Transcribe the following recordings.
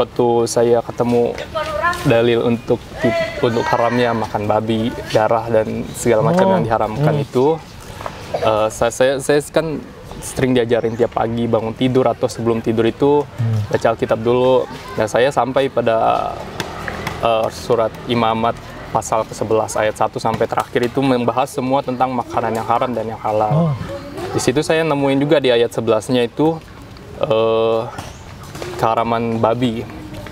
waktu saya ketemu dalil untuk haramnya makan babi, darah dan segala macam yang diharamkan itu, saya kan sering diajarin tiap pagi bangun tidur atau sebelum tidur itu baca Alkitab dulu. Dan saya sampai pada surat Imamat pasal ke-11 ayat 1 sampai terakhir itu membahas semua tentang makanan yang haram dan yang halal. Di situ saya nemuin juga di ayat 11-nya itu keharaman babi.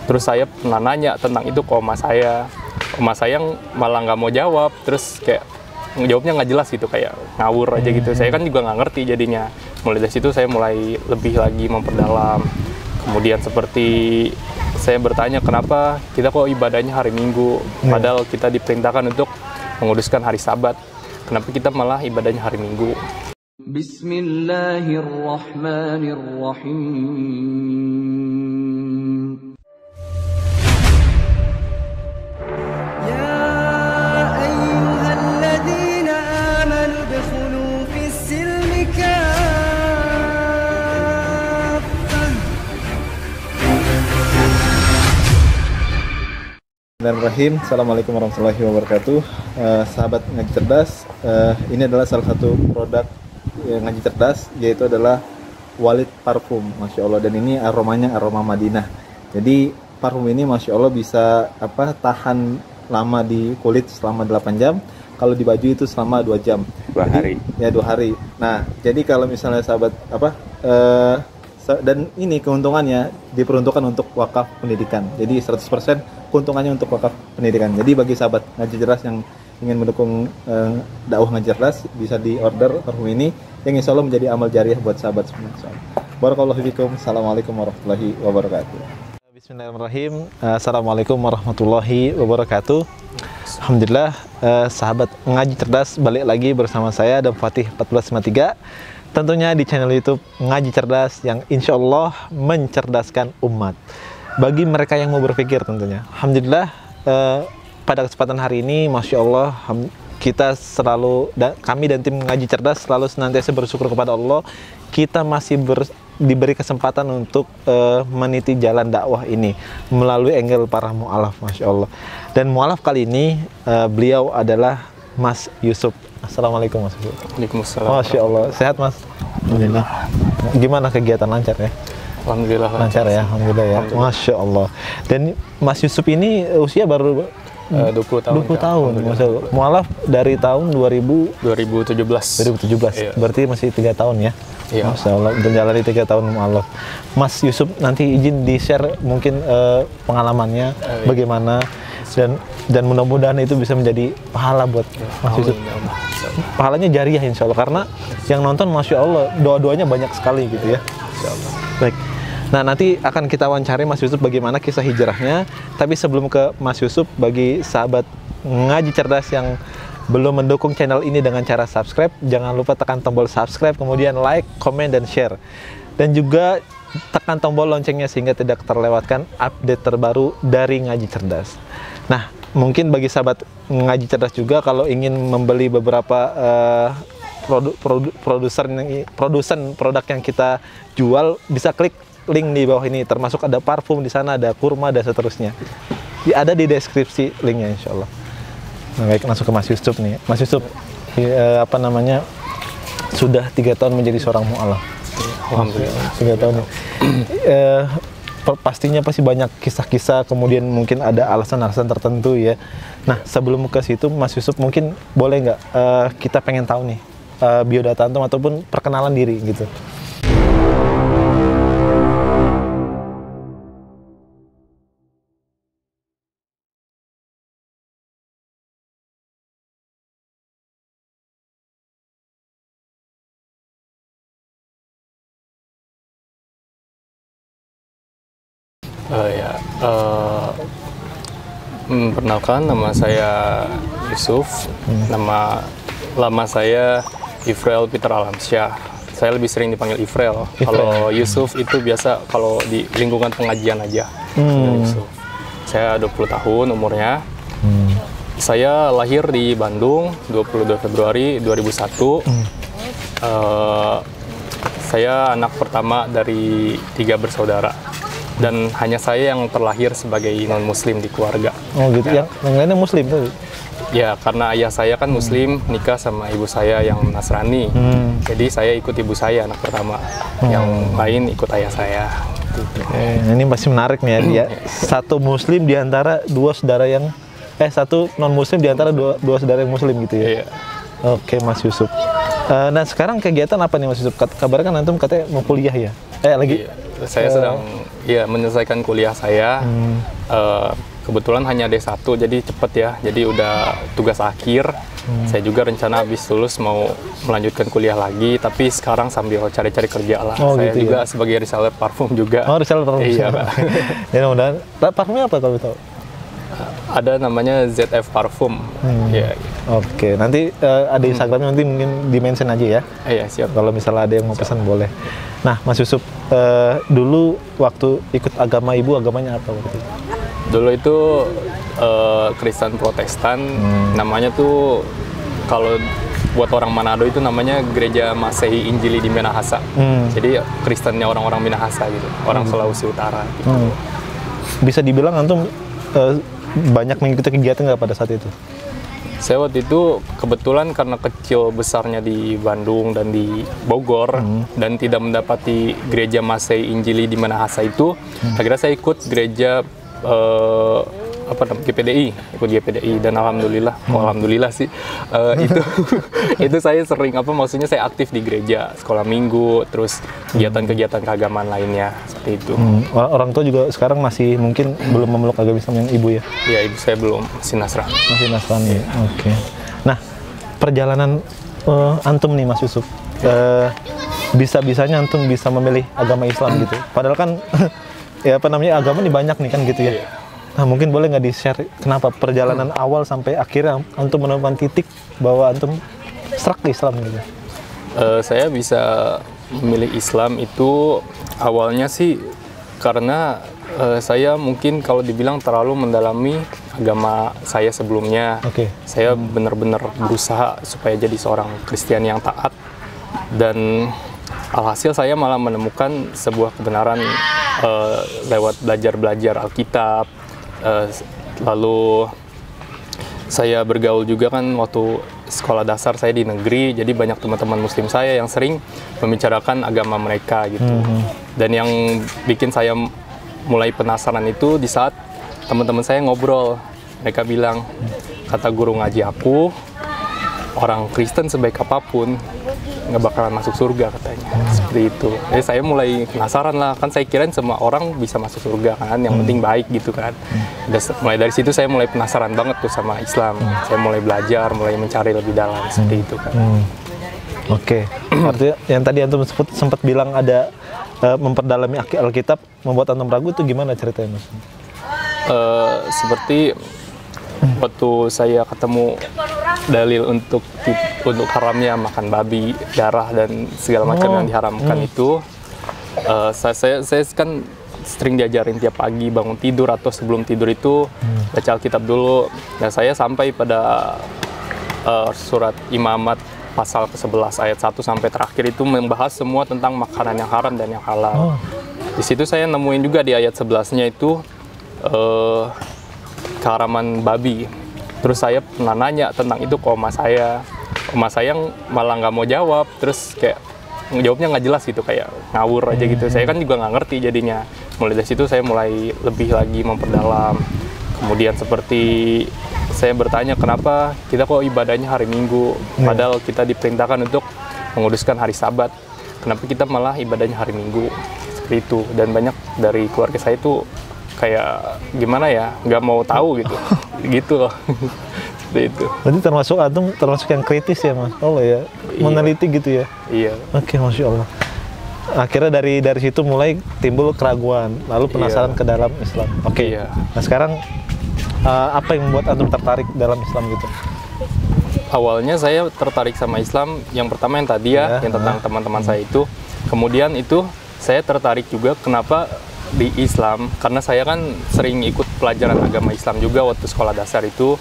Terus saya pernah nanya tentang itu ke oma saya. Oma saya malah nggak mau jawab, terus kayak jawabnya nggak jelas gitu, kayak ngawur aja gitu. Saya kan juga nggak ngerti jadinya. Mulai dari situ saya mulai lebih lagi memperdalam. Kemudian seperti saya bertanya kenapa kita kok ibadahnya hari Minggu, padahal kita diperintahkan untuk menguduskan hari Sabat. Kenapa kita malah ibadahnya hari Minggu? Bismillahirrahmanirrahim. Ya ayyuhalladzina amanu dukhulu fis-silmi Bismillahirrahmanirrahim. Assalamualaikum warahmatullahi wabarakatuh. Sahabat Ngaji Cerdas, ini adalah salah satu produk Ngaji Cerdas, yaitu adalah Walid Parfum, Masya Allah. Dan ini aromanya aroma Madinah. Jadi parfum ini Masya Allah bisa tahan lama di kulit selama 8 jam. Kalau di baju itu selama 2 jam. 2 hari. Ya 2 hari. Nah, jadi kalau misalnya sahabat dan ini keuntungannya diperuntukkan untuk wakaf pendidikan. Jadi 100% keuntungannya untuk wakaf pendidikan. Jadi bagi sahabat Ngaji Cerdas yang ingin mendukung dakwah Ngaji Cerdas, bisa di order parfum ini yang insya Allah menjadi amal jariah buat sahabat semua. Barakallahu fikum. Assalamualaikum warahmatullahi wabarakatuh. Bismillahirrahmanirrahim. Assalamualaikum warahmatullahi wabarakatuh. Alhamdulillah, sahabat Ngaji Cerdas, balik lagi bersama saya dan Fatih 1453. Tentunya di channel YouTube Ngaji Cerdas yang insya Allah mencerdaskan umat. Bagi mereka yang mau berpikir tentunya. Alhamdulillah, pada kesempatan hari ini, Masya Allah, kita selalu, kami dan tim Ngaji Cerdas selalu senantiasa bersyukur kepada Allah. Kita masih diberi kesempatan untuk meniti jalan dakwah ini melalui angle para mu'alaf, Masya Allah. Dan mu'alaf kali ini, beliau adalah Mas Yusuf. Assalamualaikum Mas Yusuf. Waalaikumsalam. Masya Allah, sehat Mas? Alhamdulillah. Gimana kegiatan, lancar ya? Alhamdulillah lancar ya, alhamdulillah ya. Masya Allah. Dan Mas Yusuf ini usia baru 20 tahun. 20 tahun. Masya Allah. Mu'alaf dari tahun 2017. 2017. Iya. Berarti masih 3 tahun ya? Iya. Masya Allah, menjalani 3 tahun mu'alaf. Mas Yusuf nanti izin di-share mungkin pengalamannya bagaimana, dan mudah-mudahan itu bisa menjadi pahala buat Mas Yusuf. Pahalanya jariah insya Allah, karena yang nonton Masya Allah doa-doanya banyak sekali gitu ya. Insya Allah. Baik. Nah, nanti akan kita wawancari Mas Yusuf bagaimana kisah hijrahnya. Tapi sebelum ke Mas Yusuf, bagi sahabat Ngaji Cerdas yang belum mendukung channel ini dengan cara subscribe, jangan lupa tekan tombol subscribe, kemudian like, komen, dan share. Dan juga tekan tombol loncengnya sehingga tidak terlewatkan update terbaru dari Ngaji Cerdas. Nah, mungkin bagi sahabat Ngaji Cerdas juga kalau ingin membeli beberapa produsen produk yang kita jual, bisa klik link di bawah ini, termasuk ada parfum di sana, ada kurma dan seterusnya. Ada di deskripsi linknya insya Allah. Nah, baik, masuk ke Mas Yusuf nih. Mas Yusuf, sudah 3 tahun menjadi seorang mu'alaf. Alhamdulillah. 3 tahun. Pastinya pasti banyak kisah-kisah, kemudian mungkin ada alasan-alasan tertentu ya. Nah, sebelum ke situ Mas Yusuf, mungkin boleh nggak kita pengen tahu nih biodata antum ataupun perkenalan diri gitu. Perkenalkan, nama saya Yusuf. Nama lama saya Ifrel Peter Alamsyah. Saya lebih sering dipanggil Ifrel. Kalau Yusuf itu biasa kalau di lingkungan pengajian aja. Yusuf. Saya 20 tahun umurnya. Saya lahir di Bandung 22 Februari 2001. Saya anak pertama dari 3 bersaudara. Dan hanya saya yang terlahir sebagai non-muslim di keluarga. Oh gitu, yang lainnya muslim tuh? Ya, karena ayah saya kan muslim, nikah sama ibu saya yang Nasrani. Jadi saya ikut ibu saya, anak pertama. Yang lain ikut ayah saya. Gitu. Ini masih menarik nih ya, dia satu muslim di antara dua saudara yang satu non muslim di antara dua saudara yang muslim gitu ya. Iya. Oke Mas Yusuf. Nah sekarang kegiatan apa nih Mas Yusuf? Kabarnya kan antum katanya mau kuliah ya? Lagi? Iya. Saya sedang menyelesaikan kuliah saya. Kebetulan hanya D1 jadi cepet ya. Jadi udah tugas akhir. Saya juga rencana habis lulus mau melanjutkan kuliah lagi, tapi sekarang sambil cari-cari kerja lah. Saya gitu juga ya? sebagai reseller parfum juga. Oh reseller parfum. Iya, Pak. Ya mudah-mudahan. Parfumnya apa kalau tahu? Ada namanya ZF Parfum. Ya. Oke, nanti ada Instagramnya, nanti mungkin di-mention aja ya. Iya, siap. Kalau misalnya ada yang mau pesan boleh. Nah, Mas Yusuf, dulu waktu ikut agama ibu, agamanya apa waktu itu? Dulu itu Kristen Protestan, namanya tuh kalau buat orang Manado itu namanya Gereja Masehi Injili di Minahasa. Jadi Kristennya orang-orang Minahasa gitu, orang Sulawesi Utara. Gitu. Bisa dibilang antum banyak mengikuti kegiatan nggak pada saat itu? Saya waktu itu kebetulan karena kecil besarnya di Bandung dan di Bogor dan tidak mendapati Gereja Masehi Injili di Minahasa itu, akhirnya saya ikut gereja GPDI, ikut GPDI dan alhamdulillah sih itu saya sering maksudnya saya aktif di gereja, sekolah minggu, terus kegiatan-kegiatan keagamaan lainnya seperti itu. Orang tua juga sekarang masih mungkin belum memeluk agama Islam yang ibu ya? Iya, ibu saya belum, masih Nasrani. Masih Nasrani. Oke. Nah, perjalanan antum nih Mas Yusuf, bisa-bisanya antum bisa memilih agama Islam gitu. Padahal kan agama ini banyak nih kan gitu ya. Nah, mungkin boleh nggak di-share kenapa perjalanan awal sampai akhirnya antum menemukan titik bahwa antum serak ke Islam gitu? Saya bisa memilih Islam itu awalnya sih karena saya mungkin kalau dibilang terlalu mendalami agama saya sebelumnya. Saya benar-benar berusaha supaya jadi seorang Kristen yang taat, dan alhasil saya malah menemukan sebuah kebenaran lewat belajar Alkitab. Lalu saya bergaul juga kan waktu sekolah dasar saya di negeri, jadi banyak teman-teman muslim saya yang sering membicarakan agama mereka gitu. Dan yang bikin saya mulai penasaran itu di saat teman-teman saya ngobrol, mereka bilang, kata guru ngaji aku, orang Kristen sebaik apapun nggak bakalan masuk surga katanya, seperti itu. Jadi saya mulai penasaran lah, kan saya kirain semua orang bisa masuk surga kan, yang penting baik gitu kan. Mulai dari situ saya mulai penasaran banget tuh sama Islam. Saya mulai belajar, mulai mencari lebih dalam seperti itu kan. Oke. Artinya yang tadi antum sempat bilang ada memperdalami Alkitab membuat antum ragu, itu gimana ceritanya Mas? Seperti waktu saya ketemu dalil untuk haramnya makan babi, darah dan segala macam yang diharamkan itu, saya kan sering diajarin tiap pagi bangun tidur atau sebelum tidur itu baca Alkitab dulu. Nah, saya sampai pada surat Imamat pasal ke-11 ayat 1 sampai terakhir itu membahas semua tentang makanan yang haram dan yang halal. Di situ saya nemuin juga di ayat 11-nya itu keharaman babi. Terus saya pernah nanya tentang itu ke oma saya malah nggak mau jawab, terus kayak jawabnya nggak jelas gitu, kayak ngawur aja gitu. Saya kan juga nggak ngerti jadinya. Mulai dari situ saya mulai lebih lagi memperdalam. Kemudian seperti saya bertanya, kenapa kita kok ibadahnya hari Minggu, padahal kita diperintahkan untuk menguduskan hari Sabat. Kenapa kita malah ibadahnya hari Minggu? Seperti itu. Dan banyak dari keluarga saya itu kayak gimana ya, nggak mau tahu gitu. Gitu loh. Seperti itu. Berarti termasuk yang kritis ya Mas Allah ya, meneliti gitu ya. Iya. Oke, Masya Allah. Akhirnya dari situ mulai timbul keraguan, lalu penasaran ke dalam Islam. Oke. Iya. Nah sekarang apa yang membuat antum tertarik dalam Islam gitu? Awalnya saya tertarik sama Islam, yang pertama yang tadi yang tentang teman-teman saya itu. Kemudian itu saya tertarik juga kenapa di Islam, karena saya kan sering ikut pelajaran agama Islam juga waktu sekolah dasar itu.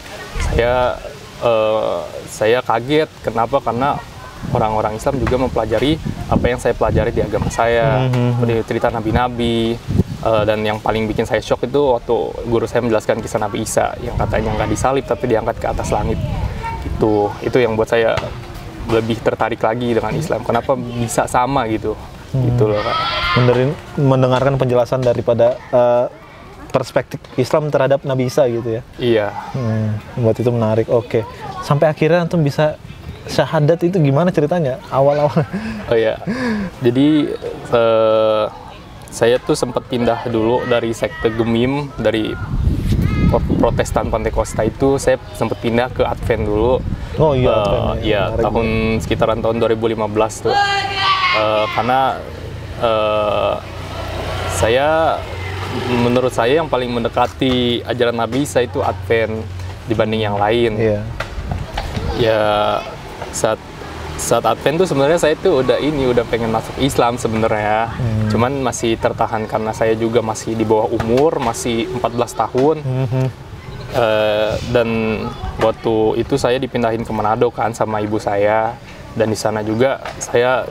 Saya kaget kenapa, karena orang-orang Islam juga mempelajari apa yang saya pelajari di agama saya, seperti cerita nabi-nabi, Dan yang paling bikin saya shock itu waktu guru saya menjelaskan kisah Nabi Isa yang katanya nggak disalib tapi diangkat ke atas langit. Itu yang buat saya lebih tertarik lagi dengan Islam. Kenapa bisa sama gitu? Gitu loh, Kak. Mendengarkan penjelasan daripada perspektif Islam terhadap Nabi Isa gitu ya. Iya. Buat itu menarik. Oke. Sampai akhirnya antum bisa syahadat itu gimana ceritanya? Awal-awal. Oh iya. Jadi saya tuh sempat pindah dulu dari sekte Gemim, dari Protestan Pantekosta itu saya sempat pindah ke Advent dulu. Oh iya, Advent, ya sekitaran tahun 2015 tuh. Karena menurut saya yang paling mendekati ajaran Nabi Isa itu Advent dibanding yang lain. Iya. Ya saat Advent tuh sebenarnya saya tuh udah pengen masuk Islam sebenarnya. Cuman masih tertahan karena saya juga masih di bawah umur, masih 14 tahun. Dan waktu itu saya dipindahin ke Manado kan sama ibu saya, dan di sana juga saya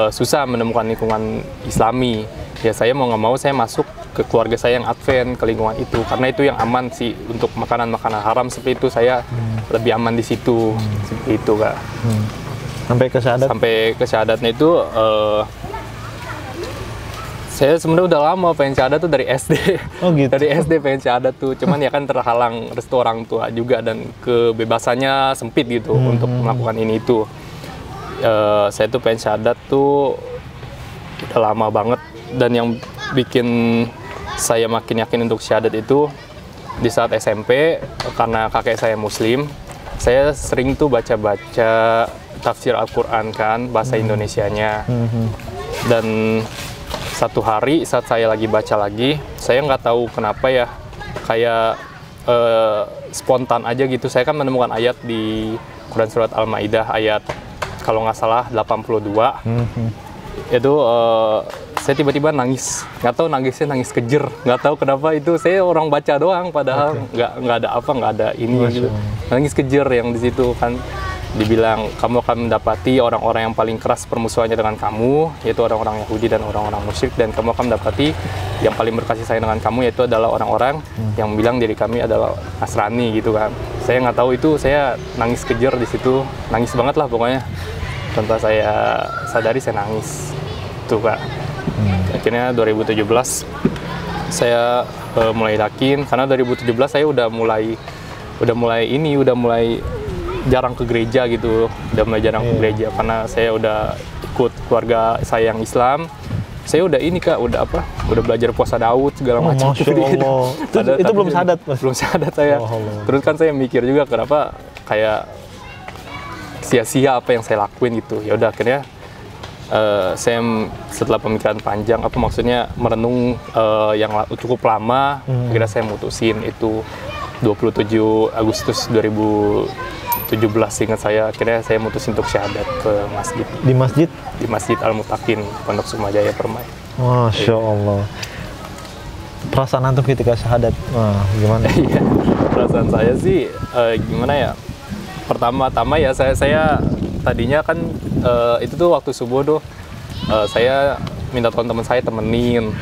susah menemukan lingkungan Islami. Ya saya mau nggak mau saya masuk ke keluarga saya yang Advent, ke lingkungan itu karena itu yang aman sih untuk makanan haram seperti itu. Saya lebih aman di situ, seperti itu, Kak. Sampai ke syahadatnya itu saya sebenarnya udah lama pengen syahadat tuh dari SD. Oh gitu. Dari SD pengen syahadat tuh, cuman ya kan terhalang restu orang tua juga dan kebebasannya sempit gitu untuk melakukan ini itu. Saya tuh pengen syahadat tuh udah lama banget, dan yang bikin saya makin yakin untuk syahadat itu di saat SMP, karena kakek saya Muslim, saya sering tuh baca-baca tafsir Al-Quran kan, bahasa Indonesianya. Dan satu hari saat saya lagi baca lagi, saya nggak tahu kenapa ya, kayak spontan aja gitu. Saya kan menemukan ayat di Quran Surat Al-Ma'idah, ayat kalau nggak salah 82. Itu saya tiba-tiba nangis. Nggak tahu nangisnya nangis kejer. Nggak tahu kenapa, itu saya orang baca doang, padahal nggak ada ini gitu. Nangis kejer yang di situ kan. Dibilang kamu akan mendapati orang-orang yang paling keras permusuhannya dengan kamu, yaitu orang-orang Yahudi dan orang-orang musyrik, dan kamu akan mendapati yang paling berkasih sayang dengan kamu, yaitu adalah orang-orang yang bilang diri kami adalah Nasrani gitu kan. Saya nggak tahu itu, saya nangis kejer di situ, nangis banget lah pokoknya. Tanpa saya sadari saya nangis, tuh Kak. Akhirnya 2017 saya mulai yakin, karena 2017 saya udah mulai jarang ke gereja gitu, udah mulai jarang ke gereja karena saya udah ikut keluarga saya yang Islam. Saya udah ini Kak, udah belajar puasa Daud segala macam. Masya Allah. Itu belum syahadat, Mas? Belum syahadat saya. Terus kan saya mikir juga kenapa kayak sia-sia apa yang saya lakuin gitu. Ya udah akhirnya saya setelah pemikiran panjang, maksudnya merenung yang cukup lama, akhirnya saya mutusin itu 27 Agustus 2017 ingat saya, akhirnya saya mutusin untuk syahadat ke masjid. Di masjid? Di Masjid Al-Mutakin, Pondok Sukmajaya Permai. Masya Allah. Perasaan antum ketika syahadat, gimana? Iya, perasaan saya sih gimana ya? Pertama-tama ya saya tadinya kan itu tuh waktu subuh tuh saya minta teman-teman saya temenin.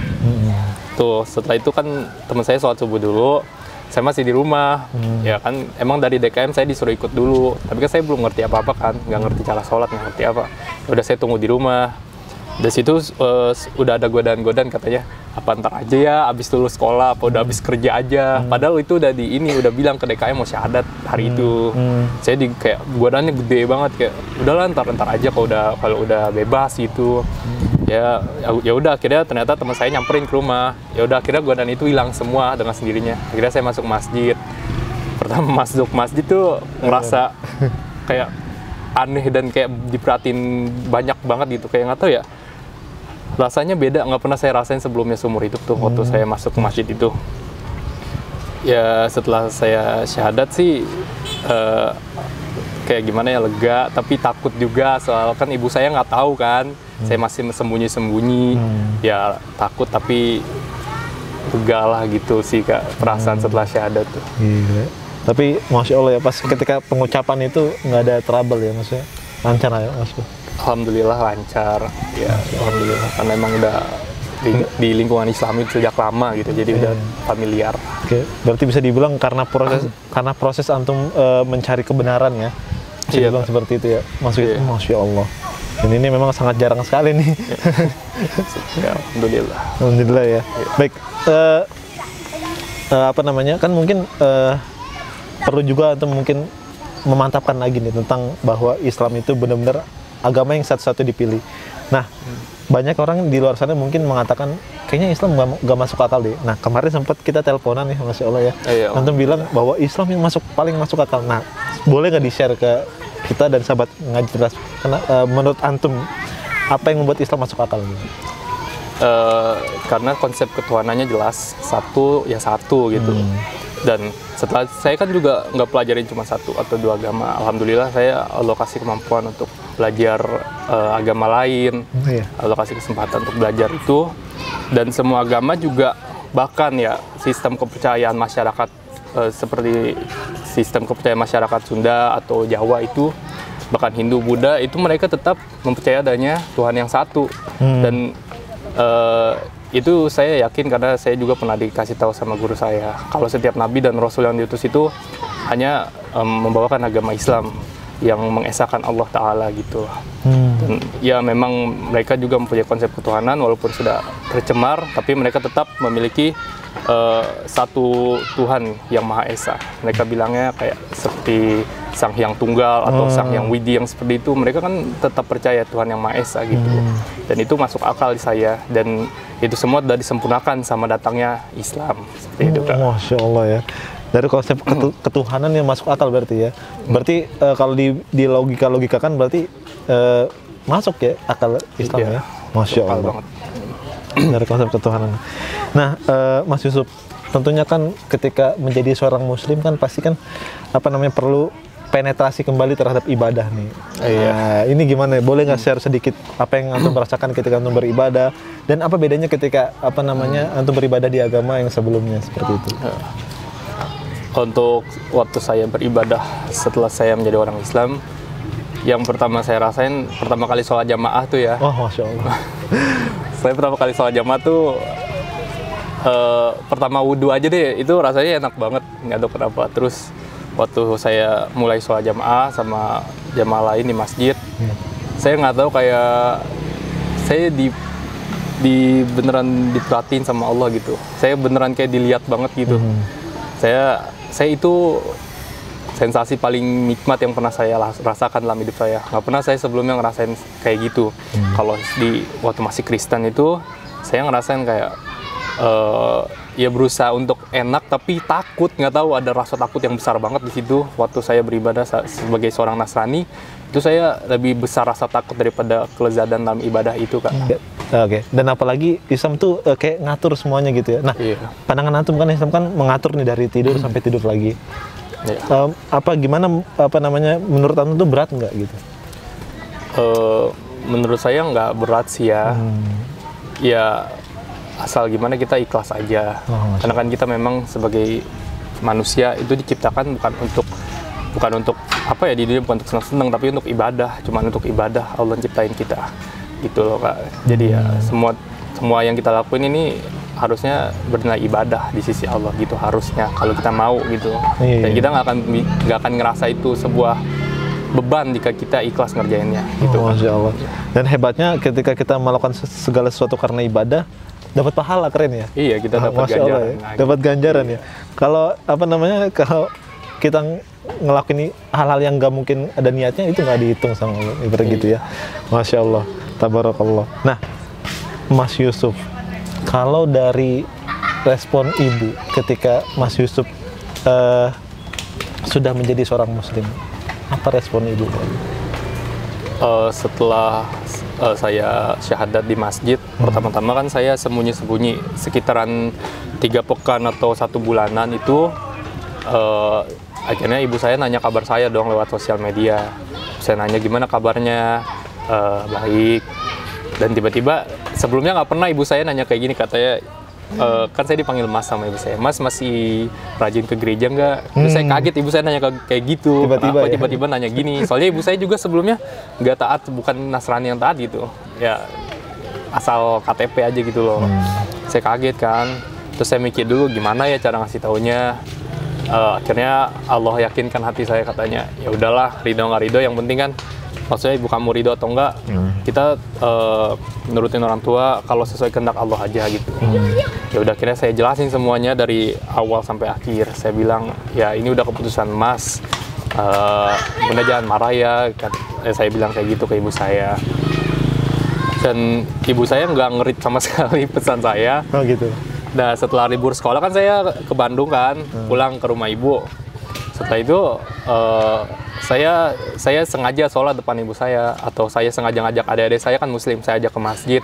Tuh setelah itu kan teman saya sholat subuh dulu. Saya masih di rumah, ya kan emang dari DKM saya disuruh ikut dulu, tapi kan saya belum ngerti apa-apa kan, nggak ngerti cara sholat, nggak ngerti apa. Udah saya tunggu di rumah, dari situ udah ada godaan-godaan katanya, apa ntar aja ya, abis lulus sekolah, apa udah abis kerja aja. Padahal itu udah udah bilang ke DKM mau syahadat hari itu. Saya kayak godaannya gede banget, kayak udahlah ntar aja kalau udah bebas gitu. Ya udah akhirnya ternyata teman saya nyamperin ke rumah. Ya udah akhirnya godaan itu hilang semua dengan sendirinya. Akhirnya saya masuk masjid. Pertama masuk masjid tuh ngerasa kayak aneh dan kayak diperhatiin banyak banget gitu, kayak nggak tahu ya. Rasanya beda, nggak pernah saya rasain sebelumnya seumur hidup tuh waktu saya masuk ke masjid itu. Ya setelah saya syahadat sih kayak gimana ya, lega, tapi takut juga soal kan ibu saya nggak tahu kan. Saya masih sembunyi-sembunyi, ya takut tapi lega lah gitu sih Kak, perasaan setelah syahadat tuh. Gila. Tapi Masya Allah ya, pas ketika pengucapan itu nggak ada trouble ya maksudnya, lancar ya Mas? Alhamdulillah lancar, ya alhamdulillah, karena emang udah di lingkungan Islam itu sejak lama gitu, jadi udah familiar. Oke, berarti bisa dibilang karena proses antum mencari kebenaran ya. Bisa Iya, dibilang Pak. seperti itu ya. Maksudnya, Iya. Masya Allah. Dan ini memang sangat jarang sekali nih. Ya, alhamdulillah. Alhamdulillah ya. Baik, apa namanya? Kan mungkin perlu juga untuk mungkin memantapkan lagi nih tentang bahwa Islam itu benar-benar agama yang satu-satu dipilih. Nah, banyak orang di luar sana mungkin mengatakan kayaknya Islam nggak masuk akal deh. Nah, kemarin sempat kita teleponan nih, Masya Allah ya. Iya, Om. Antum bilang bahwa Islam yang paling masuk akal. Nah, boleh nggak di-share ke kita dan sahabat ngaji jelas? Menurut antum apa yang membuat Islam masuk akal? Karena konsep ketuhanannya jelas, satu ya satu gitu. Dan setelah saya kan juga nggak pelajarin cuma satu atau dua agama. Alhamdulillah saya Allah kasih kemampuan untuk belajar agama lain. Iya. Allah kasih kesempatan untuk belajar itu. Dan semua agama juga, bahkan ya sistem kepercayaan masyarakat seperti sistem kepercayaan masyarakat Sunda atau Jawa itu, bahkan Hindu, Buddha itu mereka tetap mempercayai adanya Tuhan yang satu. Dan itu saya yakin karena saya juga pernah dikasih tahu sama guru saya kalau setiap nabi dan rasul yang diutus itu hanya membawakan agama Islam yang mengesahkan Allah Ta'ala gitu. Dan ya memang mereka juga mempunyai konsep ketuhanan walaupun sudah tercemar, tapi mereka tetap memiliki satu Tuhan yang Maha Esa. Mereka bilangnya kayak seperti Sang Hyang Tunggal atau Sang Hyang Widi yang seperti itu. Mereka kan tetap percaya Tuhan yang Maha Esa gitu. Dan itu masuk akal di saya, dan itu semua sudah disempurnakan sama datangnya Islam seperti itu, Kak. Masya Allah ya. Dari konsep ketuhanan yang masuk akal berarti ya. Berarti kalau di logika kan berarti masuk ya akal Islam Iya. ya. Masya Masuk akal Allah. banget. Dari konsep ketuhanan. Nah, Mas Yusuf, tentunya kan ketika menjadi seorang Muslim kan pasti kan apa namanya perlu penetrasi kembali terhadap ibadah nih. Iya. Nah, ini gimana? Boleh nggak share sedikit apa yang antum merasakan ketika antum beribadah dan apa bedanya ketika apa namanya antum beribadah di agama yang sebelumnya seperti itu? Untuk waktu saya beribadah setelah saya menjadi orang Islam, yang pertama saya rasain pertama kali sholat jamaah tuh ya. Wah, Masya Allah. Saya pertama kali sholat jamaah tuh pertama wudhu aja deh, itu rasanya enak banget, nggak tahu kenapa. Terus waktu saya mulai sholat jamaah sama jamaah lain di masjid, saya nggak tahu kayak saya di beneran diperhatiin sama Allah gitu. Saya beneran kayak dilihat banget gitu. Saya itu sensasi paling nikmat yang pernah saya rasakan dalam hidup saya. Nggak pernah saya sebelumnya ngerasain kayak gitu. Kalau waktu masih Kristen itu, saya ngerasain kayak ya berusaha untuk enak tapi takut, nggak tahu ada rasa takut yang besar banget di situ. Waktu saya beribadah sebagai seorang Nasrani, itu saya lebih besar rasa takut daripada kelezatan dalam ibadah itu, Kak. Oke. Dan apalagi Islam tuh kayak ngatur semuanya gitu ya. Nah, Iya. pandangan antum kan Islam kan mengatur nih dari tidur sampai tidur lagi. Iya. Apa namanya menurut antum tuh berat nggak gitu? Menurut saya nggak berat sih ya. Ya asal gimana kita ikhlas aja. Karena kan kita memang sebagai manusia itu diciptakan bukan untuk apa ya, di dunia bukan untuk senang-senang, tapi untuk ibadah. Cuma untuk ibadah Allah ciptain kita. Gitu loh, Kak. Jadi ya semua yang kita lakuin ini harusnya bernilai ibadah di sisi Allah gitu, harusnya kalau kita mau gitu. Iya. Dan kita nggak akan ngerasa itu sebuah beban jika kita ikhlas ngerjainnya gitu. Masya Allah. Dan hebatnya ketika kita melakukan segala sesuatu karena ibadah, dapat pahala, keren ya. Iya, kita dapat Masya Allah ganjaran. ya. Dapat ganjaran ya. Kalau kalau kita ngelakuin hal-hal yang nggak mungkin ada niatnya, itu nggak dihitung sama Allah, ibarat gitu ya. Masya Allah, tabarakallah. Nah, Mas Yusuf, kalau dari respon ibu ketika Mas Yusuf sudah menjadi seorang Muslim, apa respon ibu? Setelah saya syahadat di masjid, pertama-tama kan saya sembunyi-sembunyi sekitaran 3 pekan atau 1 bulanan itu. Akhirnya ibu saya nanya kabar saya dong lewat sosial media. Saya nanya gimana kabarnya, baik. Dan tiba-tiba sebelumnya nggak pernah ibu saya nanya kayak gini, katanya kan saya dipanggil Mas sama ibu saya, Mas masih rajin ke gereja nggak? Terus saya kaget, ibu saya nanya kayak gitu. Tiba-tiba Kenapa ya? tiba-tiba nanya gini? Soalnya ibu saya juga sebelumnya nggak taat, bukan Nasrani yang taat gitu. Ya asal KTP aja gitu loh. Saya kaget kan, terus saya mikir dulu gimana ya cara ngasih taunya. Akhirnya Allah yakinkan hati saya, katanya ya udahlah, ridho nggak ridho yang penting kan, maksudnya ibu kamu ridho atau enggak, kita nurutin orang tua kalau sesuai kehendak Allah aja gitu. Ya udah, akhirnya saya jelasin semuanya dari awal sampai akhir. Saya bilang ya ini udah keputusan Mas, Bunda jangan marah ya. Saya bilang kayak gitu ke ibu saya, dan ibu saya nggak ngerit sama sekali pesan saya. Oh gitu. Nah, setelah libur sekolah kan saya ke Bandung kan, pulang ke rumah ibu. Setelah itu saya sengaja sholat depan ibu saya, atau saya sengaja ngajak adik-adik saya, kan muslim, saya ajak ke masjid,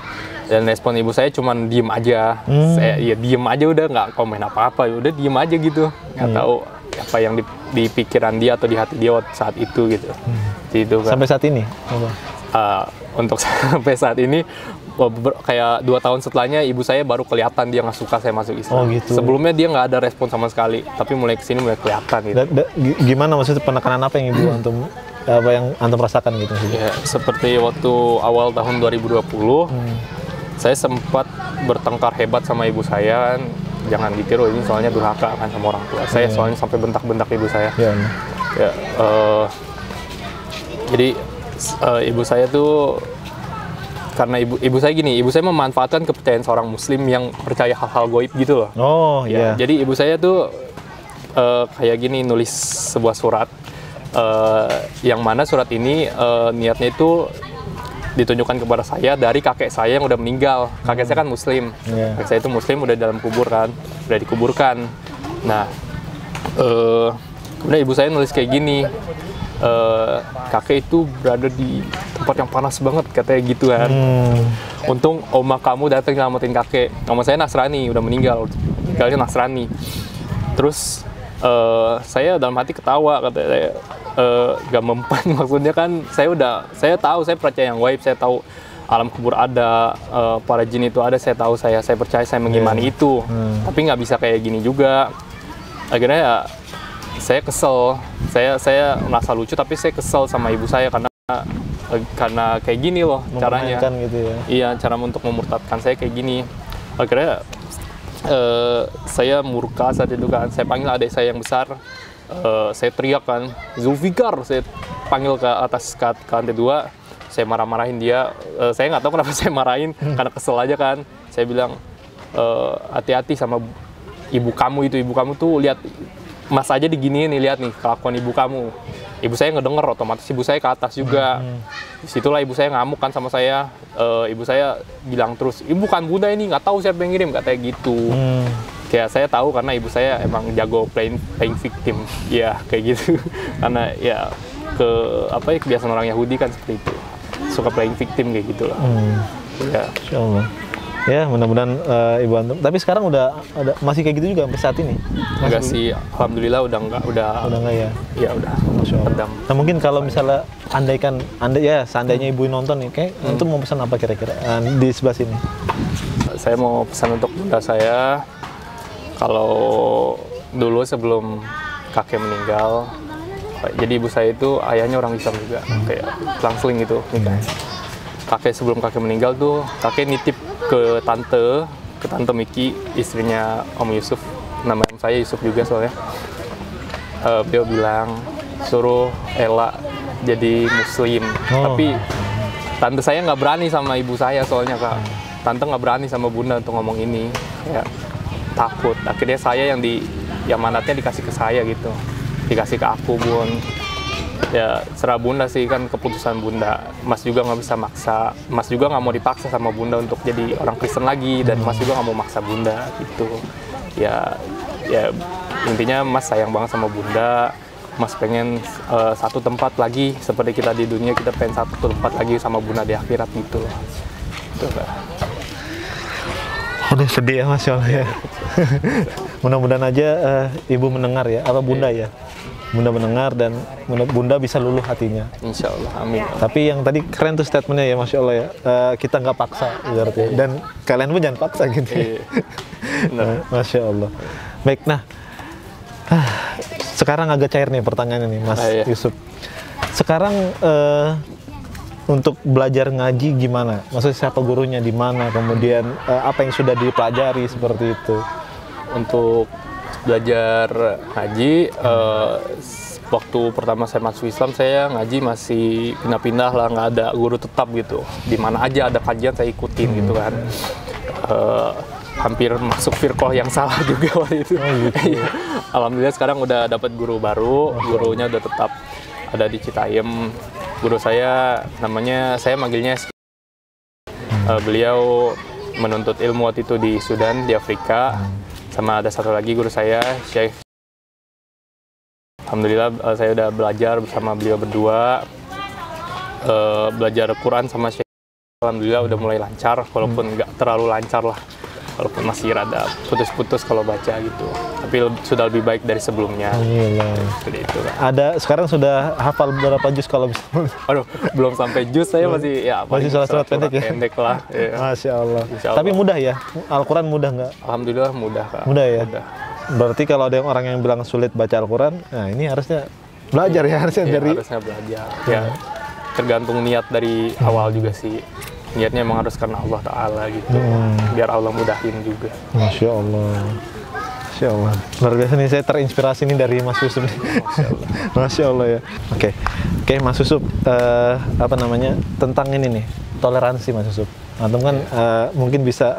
dan respon ibu saya cuman diem aja. Saya ya diem aja, udah nggak komen apa-apa, udah diem aja gitu, nggak tahu apa yang di pikiran dia atau di hati dia waktu saat itu gitu. Gitu kan. Sampai saat ini? Untuk sampai saat ini, kayak 2 tahun setelahnya ibu saya baru kelihatan dia nggak suka saya masuk Islam. Oh gitu. Sebelumnya dia nggak ada respon sama sekali, tapi mulai kesini mulai kelihatan gitu. Gimana maksudnya, penekanan apa yang ibu antum apa yang antum rasakan gitu maksudnya? Ya, seperti waktu awal tahun 2020, saya sempat bertengkar hebat sama ibu saya kan. Jangan ditiru, ini soalnya durhaka kan sama orang tua. Saya soalnya sampai bentak-bentak ibu saya. Ya, jadi ibu saya tuh, karena ibu saya gini, ibu saya memanfaatkan kepercayaan seorang muslim yang percaya hal-hal goib gitu loh. Oh Ya, iya. jadi ibu saya tuh kayak gini, nulis sebuah surat, yang mana surat ini niatnya itu ditunjukkan kepada saya dari kakek saya yang udah meninggal. Kakek saya kan muslim, kakek saya itu muslim, udah dalam kubur kan, udah dikuburkan. Nah, kemudian ibu saya nulis kayak gini, kakek itu berada di tempat yang panas banget, katanya gitu kan. Untung oma kamu datang nyelamatin kakek. Oma saya Nasrani, udah meninggal, tinggalnya Nasrani. Terus saya dalam hati ketawa, katanya saya gak mempan. Maksudnya kan saya tahu, saya percaya yang gaib, saya tahu alam kubur ada, para jin itu ada, saya tahu, saya percaya, saya mengimani itu. Tapi nggak bisa kayak gini juga. Akhirnya ya saya kesel, saya merasa lucu, tapi saya kesel sama ibu saya karena kayak gini loh caranya. Gitu ya. Iya, cara untuk memurtadkan saya kayak gini. Akhirnya saya murka saat itu kan. Saya panggil adik saya yang besar, saya teriak kan, Zulfikar, saya panggil ke atas ke lantai 2. Saya marah-marahin dia. Saya nggak tahu kenapa saya marahin, karena kesel aja kan. Saya bilang, hati-hati sama ibu kamu itu. Ibu kamu tuh lihat, Mas aja diginiin nih, lihat nih kelakuan ibu kamu. Ibu saya ngedenger, otomatis ibu saya ke atas juga. Disitulah ibu saya ngamuk kan sama saya. Ibu saya bilang terus, ibu kan Bunda ini, nggak tahu siapa yang ngirim, katanya gitu. Ya saya tahu karena ibu saya emang jago playing victim, ya kayak gitu. Karena ya kebiasaan orang Yahudi kan seperti itu, suka playing victim kayak gitu lah. Ya. Insya Allah. Ya, mudah-mudahan ibu antum. Tapi sekarang udah masih kayak gitu juga sampai saat ini? Enggak sih, alhamdulillah udah enggak ya. Ya udah. Masya Allah. Redam. Nah mungkin kalau misalnya seandainya ibu nonton nih, kayak antum mau pesan apa kira-kira di sebelah sini? Saya mau pesan untuk bunda saya, kalau dulu sebelum kakek meninggal, jadi ibu saya itu ayahnya orang Islam juga, kayak selang-seling gitu nikah. Sebelum kakek meninggal tuh, kakek nitip ke tante Miki, istrinya Om Yusuf, nama saya Yusuf juga soalnya. Beliau bilang suruh Ella jadi muslim, tapi tante saya nggak berani sama ibu saya soalnya kak. Tante nggak berani sama bunda untuk ngomong ini, kayak takut. Akhirnya saya yang mandatnya dikasih ke saya gitu, dikasih ke aku, Bun. Ya serah bunda sih, kan keputusan bunda. Mas juga nggak bisa maksa, Mas juga nggak mau dipaksa sama bunda untuk jadi orang Kristen lagi, dan Mas juga nggak mau maksa bunda gitu. Ya intinya Mas sayang banget sama bunda. Mas pengen satu tempat lagi seperti kita di dunia, kita pengen satu tempat lagi sama bunda di akhirat gitu loh. Itu Kak. Aduh sedih ya, Masya Allah ya. Mudah-mudahan aja ibu mendengar ya, atau bunda ya. Bunda mendengar dan bunda bisa luluh hatinya. Insya Allah, amin. Tapi yang tadi keren tuh statementnya ya, Masya Allah ya. Kita nggak paksa berarti. Dan kalian pun jangan paksa gitu. Masya Allah. Baik, nah sekarang agak cair nih pertanyaannya nih, Mas Yusuf. Sekarang untuk belajar ngaji gimana? Maksudnya siapa gurunya di mana? Kemudian apa yang sudah dipelajari seperti itu? Untuk belajar ngaji, waktu pertama saya masuk Islam, saya ngaji masih pindah-pindah lah, nggak ada guru tetap gitu. Di mana aja ada kajian saya ikutin gitu kan. Hampir masuk firqah yang salah juga waktu itu. Iya. Alhamdulillah sekarang udah dapat guru baru, gurunya udah tetap ada di Citayam. Guru saya namanya, saya manggilnya beliau menuntut ilmu waktu itu di Sudan, di Afrika. Sama ada satu lagi guru saya, Syekh. Alhamdulillah saya udah belajar bersama beliau berdua, belajar Quran sama Syekh. Alhamdulillah udah mulai lancar, walaupun nggak terlalu lancar lah, walaupun masih rada putus-putus kalau baca gitu. Tapi sudah lebih baik dari sebelumnya. Seperti itu kan. Ada sekarang sudah hafal berapa juz kalau bisa? Aduh, belum sampai juz, saya masih ya masih surat-surat pendek ya. Pendek lah. Ya. Masya Allah. Insya Allah. Tapi mudah ya, Al-Quran mudah nggak? Alhamdulillah mudah Kak. Mudah ya. Mudah. Berarti kalau ada orang yang bilang sulit baca Al-Quran, nah ini harusnya belajar ya, harusnya Ya, dari. harusnya belajar. Ya, tergantung niat dari awal juga sih. Niatnya emang harus karena Allah Ta'ala gitu. Biar Allah mudahin juga. Masya Allah. Masya Allah. Luar biasa nih, saya terinspirasi nih dari Mas Yusuf. Masya Allah. Masya Allah ya. Oke, Mas Yusuf, apa namanya, tentang ini nih, toleransi Mas Yusuf. Antum kan mungkin bisa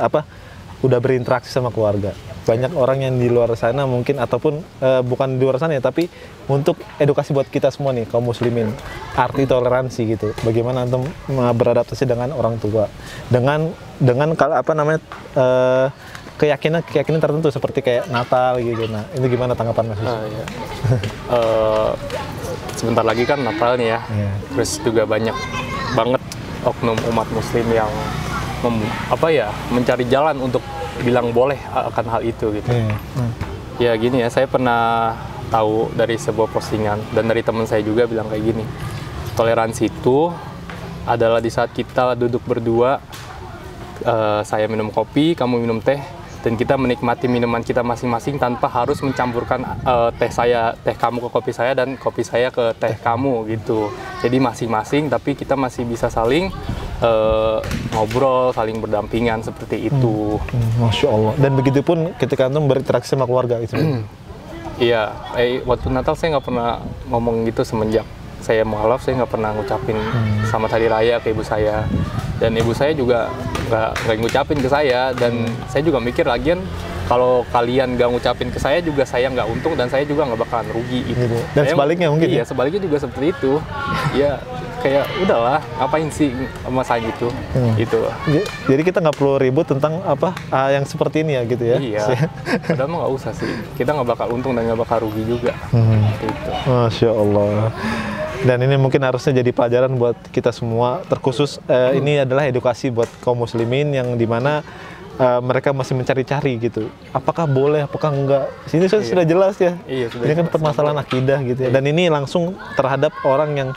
udah berinteraksi sama keluarga. Banyak orang yang di luar sana mungkin, ataupun bukan di luar sana ya, tapi untuk edukasi buat kita semua nih, kaum muslimin, arti toleransi gitu. Bagaimana antum beradaptasi dengan orang tua, dengan keyakinan tertentu seperti kayak Natal gitu. Nah, itu gimana tanggapan Mas Yusuf? Iya. Sebentar lagi kan Natal nih ya. Iya. Terus juga banyak banget oknum umat muslim yang mencari jalan untuk bilang boleh akan hal itu gitu. Ya gini ya, saya pernah tahu dari sebuah postingan dan dari teman saya juga bilang kayak gini. Toleransi itu adalah di saat kita duduk berdua, saya minum kopi, kamu minum teh, dan kita menikmati minuman kita masing-masing tanpa harus mencampurkan teh kamu ke kopi saya dan kopi saya ke teh kamu gitu. Jadi masing-masing, tapi kita masih bisa saling ngobrol, saling berdampingan seperti itu. Masya Allah. Dan begitu pun ketika antum berinteraksi sama keluarga itu. Iya, waktu Natal saya nggak pernah ngomong gitu semenjak saya mualaf, saya nggak pernah ngucapin selamat hari raya ke ibu saya. Dan ibu saya juga nggak ngucapin ke saya, dan saya juga mikir lagian kalau kalian nggak ngucapin ke saya juga saya nggak untung dan saya juga nggak bakalan rugi itu. Dan sebaliknya mungkin. Iya, sebaliknya juga seperti itu. Ya kayak udahlah, ngapain sih masa gitu. Gitu. Jadi kita nggak perlu ribut tentang yang seperti ini ya gitu ya. Iya. Padahal mah nggak usah sih. Kita nggak bakal untung dan nggak bakal rugi juga. Gitu. Masya Allah. Dan ini mungkin harusnya jadi pelajaran buat kita semua, terkhusus ini adalah edukasi buat kaum muslimin yang dimana mereka masih mencari-cari gitu. Apakah boleh, apakah enggak? Sini sudah jelas ya. Iya, sudah ini kan jelas. permasalahan akidah gitu ya. Dan ini langsung terhadap orang yang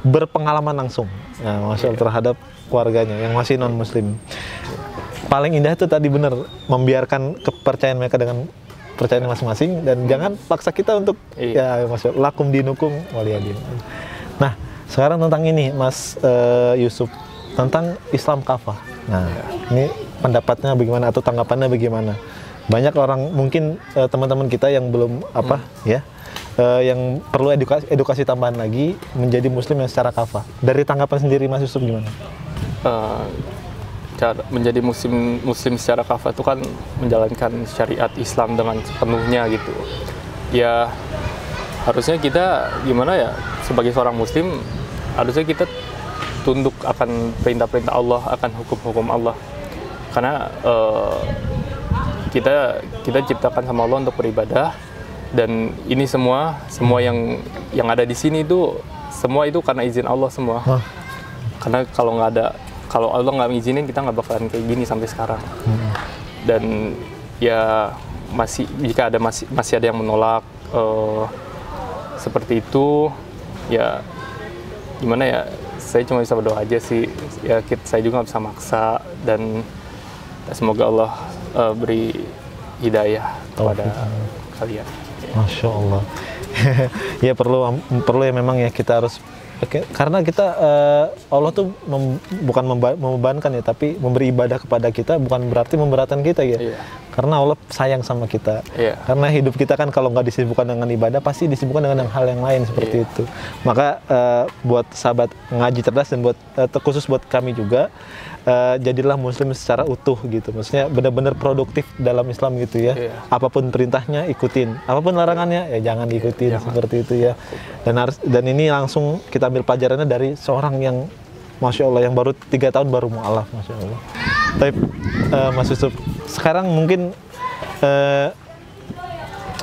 berpengalaman langsung. Nah, Masya Allah, terhadap keluarganya yang masih non muslim. Paling indah itu tadi benar, membiarkan kepercayaan mereka dengan percayaan masing-masing, dan jangan paksa kita untuk ya Masya Allah, lakum dinukum waliyadin. Nah, sekarang tentang ini Mas Yusuf, tentang Islam kafah. Nah, ini pendapatnya bagaimana atau tanggapannya bagaimana? Banyak orang mungkin teman-teman kita yang belum yang perlu edukasi tambahan lagi menjadi muslim yang secara kafah. Dari tanggapan sendiri Mas Yusuf gimana? Cara menjadi muslim secara kafah itu kan menjalankan syariat Islam dengan sepenuhnya gitu. Ya harusnya kita gimana ya, sebagai seorang muslim harusnya kita tunduk akan perintah-perintah Allah, akan hukum-hukum Allah. Karena kita ciptakan sama Allah untuk beribadah, dan ini semua yang ada di sini itu semua itu karena izin Allah semua. Karena kalau Allah nggak ngizinin, kita nggak bakalan kayak gini sampai sekarang. Dan ya jika masih ada yang menolak seperti itu, ya gimana ya, saya cuma bisa berdoa aja sih. Ya saya juga nggak bisa maksa, dan semoga Allah beri hidayah kepada kalian. Masya Allah. Ya perlu ya memang ya, kita harus karena kita Allah tuh bukan membebankan ya, tapi memberi ibadah kepada kita bukan berarti memberatkan kita ya. Iya. Karena Allah sayang sama kita. Iya. Karena hidup kita kan kalau nggak disibukkan dengan ibadah pasti disibukkan dengan hal yang lain seperti itu. Maka buat sahabat ngaji cerdas dan buat khusus buat kami juga, jadilah muslim secara utuh gitu. Maksudnya benar-benar produktif dalam Islam gitu ya. Iya. Apapun perintahnya ikutin, apapun larangannya ya jangan diikutin, seperti itu ya. Dan ini langsung kita ambil pelajarannya dari seorang yang Masya Allah yang baru 3 tahun baru mu'alaf, Masya Allah. Tapi Mas Yusuf, sekarang mungkin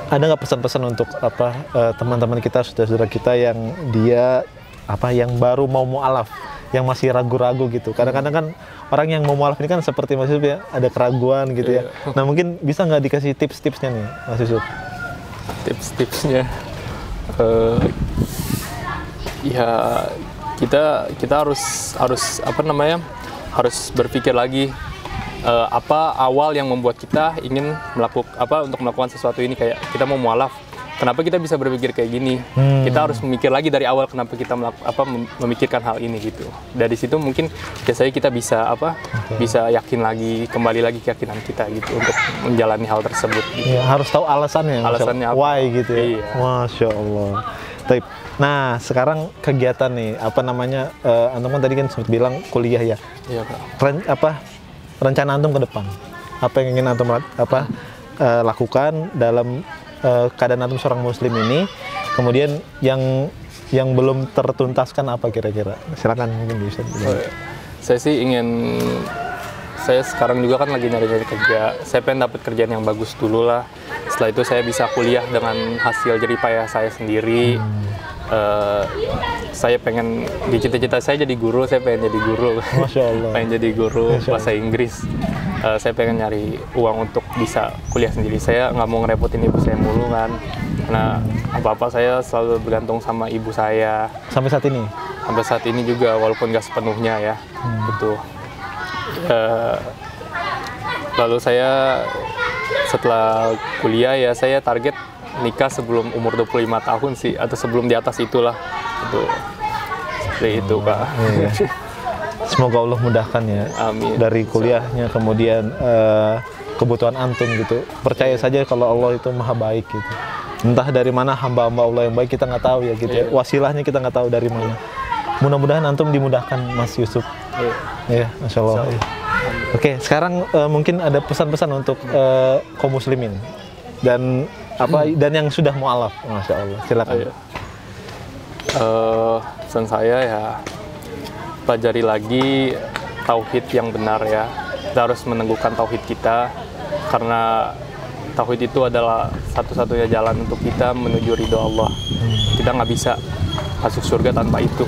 ada nggak pesan-pesan untuk teman-teman kita, saudara-saudara kita yang dia yang baru mau mu'alaf, yang masih ragu-ragu gitu. Kadang-kadang kan orang yang mau mu'alaf ini kan seperti Mas Yusuf ya, ada keraguan gitu ya. Nah mungkin bisa nggak dikasih tips-tipsnya nih Mas Yusuf? Tips-tipsnya, ya kita harus harus berpikir lagi apa awal yang membuat kita ingin melakukan sesuatu ini. Kayak kita mau mualaf, kenapa kita bisa berpikir kayak gini? Kita harus memikir lagi dari awal kenapa kita memikirkan hal ini gitu. Dari situ mungkin biasanya kita bisa bisa yakin lagi, kembali lagi keyakinan kita gitu untuk menjalani hal tersebut gitu. Ya, harus tahu alasannya Alasannya apa? Why gitu ya. Iya. Masya Allah. Nah sekarang kegiatan nih antum kan tadi kan sempat bilang kuliah ya. Iya, Pak. Rencana antum ke depan? Apa yang ingin antum lakukan dalam keadaan antum seorang muslim ini? Kemudian yang belum tertuntaskan apa kira-kira? Silakan mungkin bisa. Saya sekarang juga kan lagi nyari-nyari kerja. Saya pengen dapat kerjaan yang bagus dulu lah. Setelah itu saya bisa kuliah dengan hasil jerih payah saya sendiri. Saya pengen, di cita-cita saya jadi guru, saya pengen jadi guru. Masya Allah. Pengen jadi guru bahasa Inggris. Saya pengen nyari uang untuk bisa kuliah sendiri. Saya nggak mau ngerepotin ibu saya mulu kan, karena apa-apa saya selalu bergantung sama ibu saya. Sampai saat ini? Sampai saat ini juga, walaupun nggak sepenuhnya ya. Betul. Lalu saya setelah kuliah ya saya target nikah sebelum umur 25 tahun sih, atau sebelum di atas itulah. Itu seperti itu, Kak. Iya. Semoga Allah mudahkan ya. Amin. Dari kuliahnya kemudian kebutuhan antum gitu. Percaya saja kalau Allah itu maha baik gitu. Entah dari mana hamba-hamba Allah yang baik kita nggak tahu ya gitu. Wasilahnya kita nggak tahu dari mana. Mudah-mudahan antum dimudahkan Mas Yusuf. Ya, Masya Allah. Oke, sekarang mungkin ada pesan-pesan untuk kaum muslimin dan yang sudah mu'alaf, Masya Allah. Silakan. Pesan saya ya, pelajari lagi tauhid yang benar ya. Kita harus meneguhkan tauhid kita, karena tauhid itu adalah satu-satunya jalan untuk kita menuju ridho Allah. Kita nggak bisa masuk surga tanpa itu.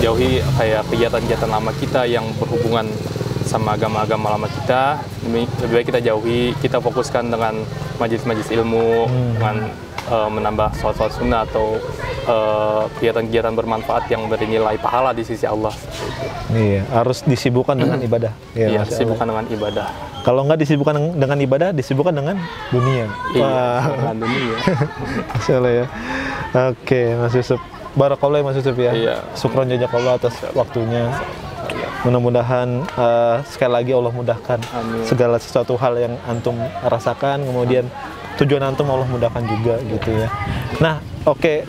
Jauhi kayak kegiatan-kegiatan lama kita yang berhubungan sama agama-agama lama kita. Lebih baik kita jauhi, kita fokuskan dengan majelis-majelis ilmu, dengan menambah sholat sunnah atau kegiatan-kegiatan bermanfaat yang bernilai pahala di sisi Allah. Iya, harus disibukkan dengan ibadah. Iya, disibukkan dengan ibadah. Kalau nggak disibukkan dengan ibadah, disibukkan dengan dunia. Iya, dengan dunia. Masya Allah ya. Oke, Mas Yusuf. Barakallah Mas Yusuf ya. Iya. Syukron jazakallah atas waktunya. Mudah-mudahan sekali lagi Allah mudahkan segala sesuatu hal yang antum rasakan, kemudian tujuan antum Allah mudahkan juga gitu ya. Nah, oke,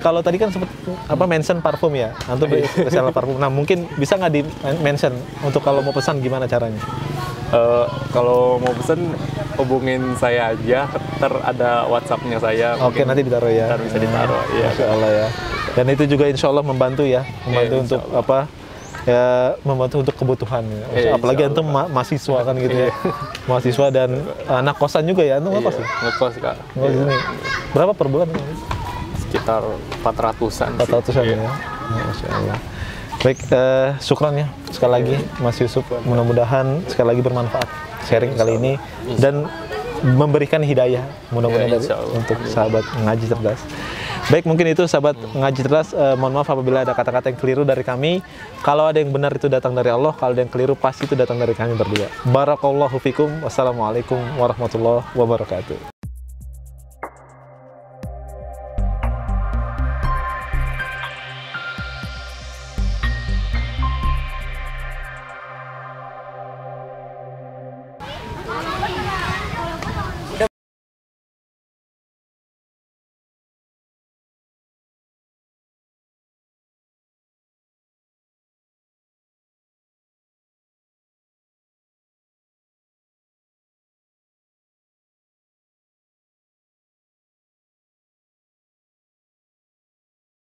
kalau tadi kan sempat mention parfum ya, antum spesial parfum. Nah, mungkin bisa nggak di mention untuk kalau mau pesan gimana caranya? Kalau mau pesan hubungin saya aja, ada WhatsApp-nya saya. Oke, nanti ditaruh ya. Bisa ditaruh. Iya. Masya Allah ya. Dan itu juga insya Allah membantu ya, untuk membantu untuk kebutuhan ya. Apalagi antum mahasiswa kan gitu ya. Mahasiswa dan anak kosan juga ya. Antum ngekos ya? Ngekos, Kak. Ngekos ini. Berapa per bulan? Sekitar 400-an. 400-an ya. Masya Allah. Baik, syukran ya sekali lagi Mas Yusuf. Mudah-mudahan sekali lagi bermanfaat sharing kali ini dan memberikan hidayah mudah-mudahan untuk sahabat ngaji cerdas. Baik, mungkin itu sahabat ngaji cerdas. Mohon maaf apabila ada kata-kata yang keliru dari kami. Kalau ada yang benar itu datang dari Allah, kalau ada yang keliru pasti itu datang dari kami berdua. Barakallahu fikum. Wassalamualaikum warahmatullahi wabarakatuh.